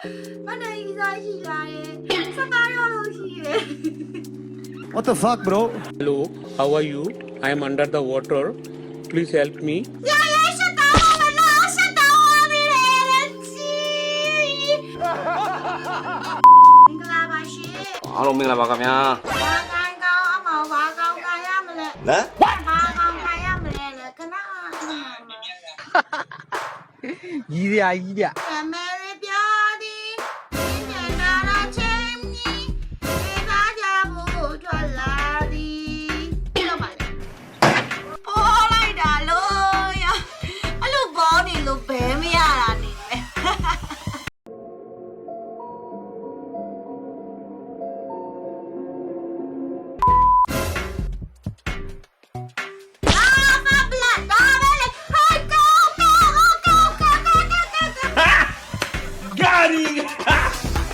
What the fuck, bro? Hello, how are you? I am under the water. Please help me. Hello, မင်္ဂလာပါခင်ဗျာ နော် ကြီးစရာကြီးဗျ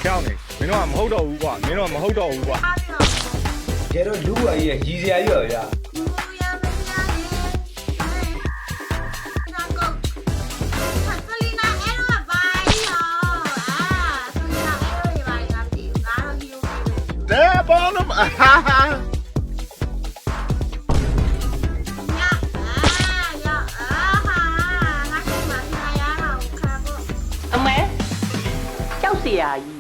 ကြောက်နေမင်းတို့ကမဟုတ်တော့ဘူးကွာမင်းတို့ကမဟုတ်တော့ဘူးကွာ ကျတော့လူ့အကြီးကြီးစရာကြီးပါဗျာ တဲဘောလုံးဟာဟာ အမေကြောက်เสียကြီး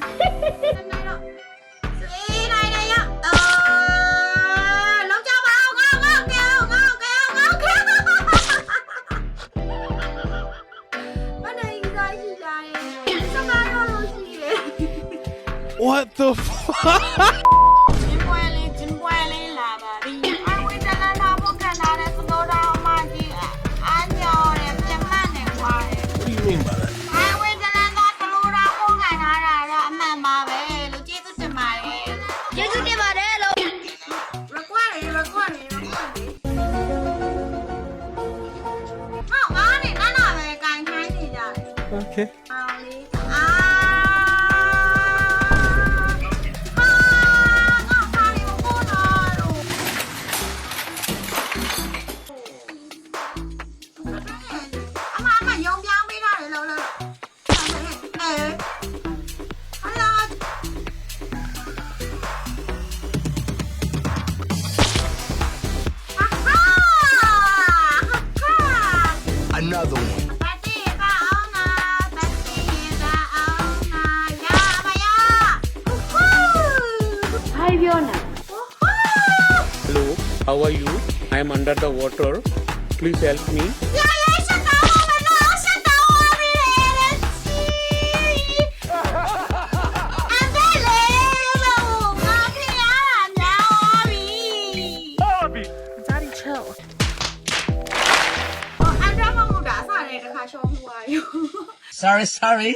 What the fuck โอเค another one ให้ပြောနေ Hello, how are you? I am under the water. Please help me. sorry